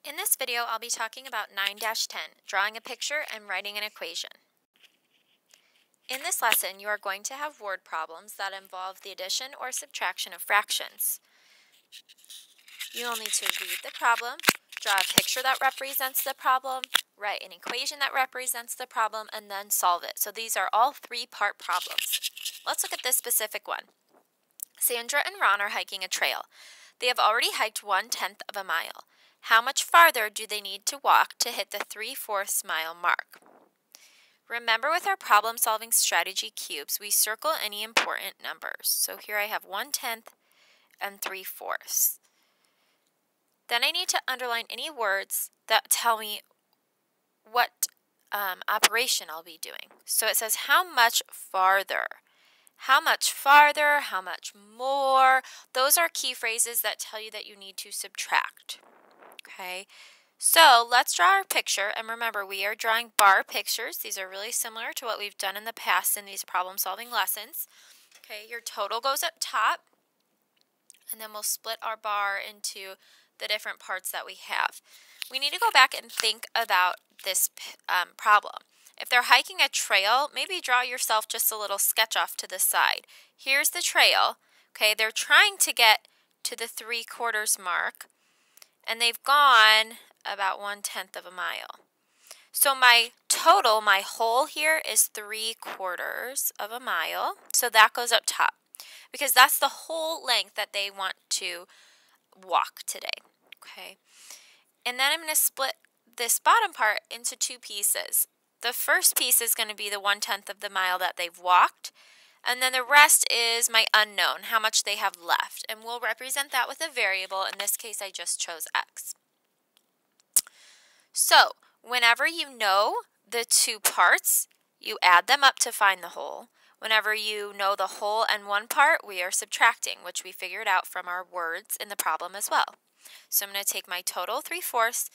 In this video, I'll be talking about 9-10, drawing a picture and writing an equation. In this lesson, you are going to have word problems that involve the addition or subtraction of fractions. You will need to read the problem, draw a picture that represents the problem, write an equation that represents the problem, and then solve it. So these are all three-part problems. Let's look at this specific one. Sandra and Ron are hiking a trail. They have already hiked 1/10 of a mile. How much farther do they need to walk to hit the 3/4 mile mark? Remember, with our problem-solving strategy cubes, we circle any important numbers. So here I have 1/10 and 3/4. Then I need to underline any words that tell me what operation I'll be doing. So it says how much farther. How much farther, how much more. Those are key phrases that tell you that you need to subtract. Okay, so let's draw our picture, and remember, we are drawing bar pictures. These are really similar to what we've done in the past in these problem-solving lessons. Okay, your total goes up top, and then we'll split our bar into the different parts that we have. We need to go back and think about this problem. If they're hiking a trail, maybe draw yourself just a little sketch off to the side. Here's the trail. Okay, they're trying to get to the 3/4 mark, and they've gone about 1/10 of a mile. So my total, my whole here is 3/4 of a mile. So that goes up top because that's the whole length that they want to walk today. Okay. And then I'm going to split this bottom part into two pieces. The first piece is going to be the 1/10 of the mile that they've walked. And then the rest is my unknown, how much they have left. And we'll represent that with a variable. In this case, I just chose x. So, whenever you know the two parts, you add them up to find the whole. Whenever you know the whole and one part, we are subtracting, which we figured out from our words in the problem as well. So I'm going to take my total 3/4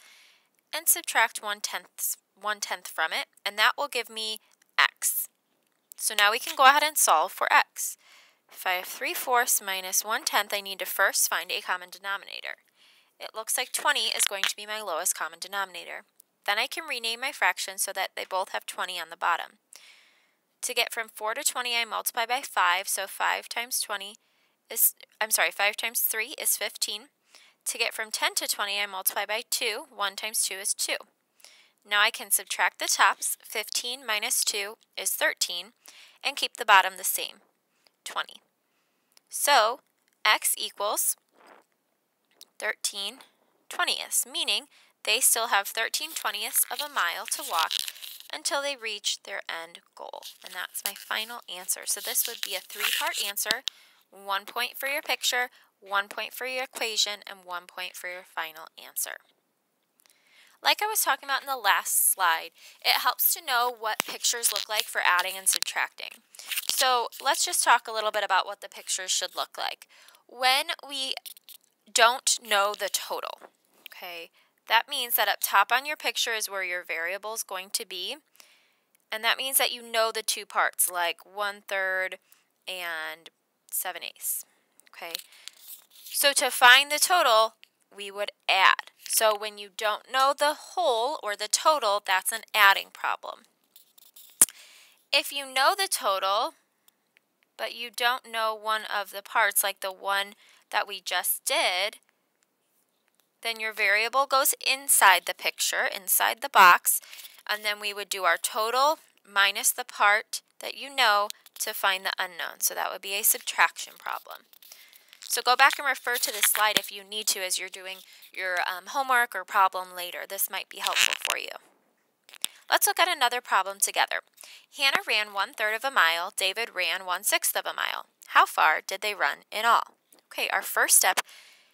and subtract 1/10 from it, and that will give me x. So now we can go ahead and solve for x. If I have 3/4 minus 1/10, I need to first find a common denominator. It looks like 20 is going to be my lowest common denominator. Then I can rename my fractions so that they both have 20 on the bottom. To get from 4 to 20, I multiply by 5, so 5 times 3 is 15. To get from 10 to 20, I multiply by 2. 1 times 2 is 2. Now I can subtract the tops. 15 minus 2 is 13, and keep the bottom the same, 20. So x equals 13/20, meaning they still have 13/20 of a mile to walk until they reach their end goal. And that's my final answer. So this would be a three-part answer, 1 point for your picture, 1 point for your equation, and 1 point for your final answer. Like I was talking about in the last slide, it helps to know what pictures look like for adding and subtracting. So let's just talk a little bit about what the pictures should look like. When we don't know the total, okay, that means that up top on your picture is where your variable is going to be. And that means that you know the two parts, like 1/3 and 7/8. Okay, so to find the total, we would add. So when you don't know the whole or the total, that's an adding problem. If you know the total, but you don't know one of the parts, like the one that we just did, then your variable goes inside the picture, inside the box, and then we would do our total minus the part that you know to find the unknown. So that would be a subtraction problem. So go back and refer to this slide if you need to as you're doing your homework or problem later. This might be helpful for you. Let's look at another problem together. Hannah ran 1/3 of a mile. David ran 1/6 of a mile. How far did they run in all? Okay, our first step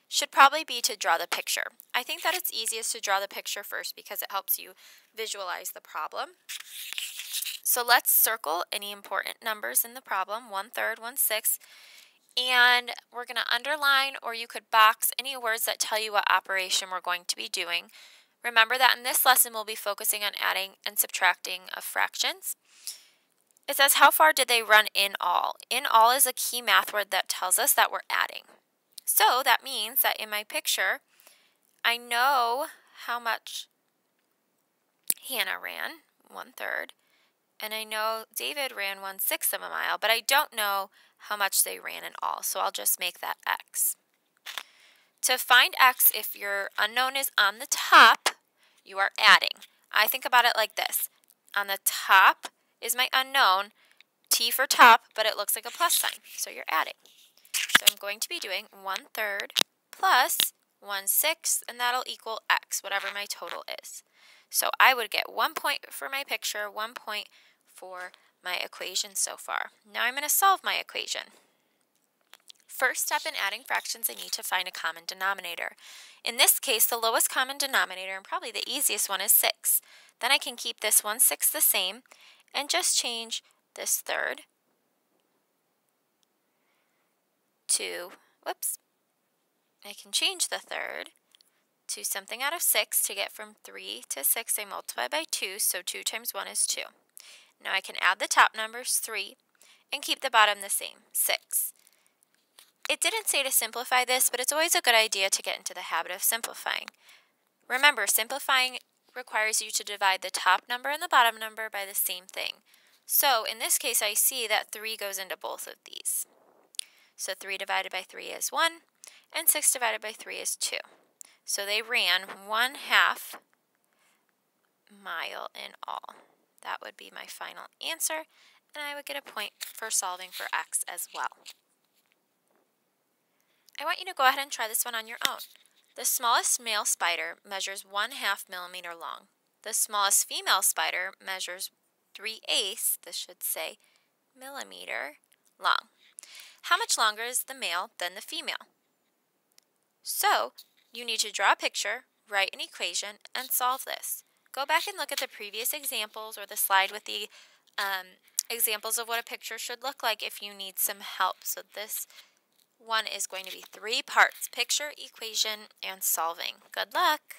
should probably be to draw the picture. I think that it's easiest to draw the picture first because it helps you visualize the problem. So let's circle any important numbers in the problem, 1/3, 1/6. And we're going to underline, or you could box any words that tell you what operation we're going to be doing. Remember that in this lesson we'll be focusing on adding and subtracting of fractions. It says, how far did they run in all? In all is a key math word that tells us that we're adding. So that means that in my picture, I know how much Hannah ran, 1/3, and I know David ran 1/6 of a mile, but I don't know how much they ran in all, so I'll just make that x. To find x, if your unknown is on the top, you are adding. I think about it like this. On the top is my unknown, T for top, but it looks like a plus sign, so you're adding. So I'm going to be doing 1/3 plus 1/6, and that'll equal x, whatever my total is. So I would get 1 point for my picture, 1 point for my equation so far. Now I'm going to solve my equation. First step in adding fractions, I need to find a common denominator. In this case, the lowest common denominator, and probably the easiest one, is 6. Then I can keep this 1/6 the same and just change this third to, I can change the third to something out of 6 to get from 3 to 6. I multiply by 2, so 2 times 1 is 2. Now I can add the top numbers, 3, and keep the bottom the same, 6. It didn't say to simplify this, but it's always a good idea to get into the habit of simplifying. Remember, simplifying requires you to divide the top number and the bottom number by the same thing. So in this case, I see that 3 goes into both of these. So 3 divided by 3 is 1, and 6 divided by 3 is 2. So they ran 1/2 mile in all. That would be my final answer, and I would get a point for solving for x as well. I want you to go ahead and try this one on your own. The smallest male spider measures 1/2 millimeter long. The smallest female spider measures 3/8, this should say, millimeter long. How much longer is the male than the female? So, you need to draw a picture, write an equation, and solve this. Go back and look at the previous examples or the slide with the examples of what a picture should look like if you need some help. So this one is going to be 3 parts: picture, equation, and solving. Good luck!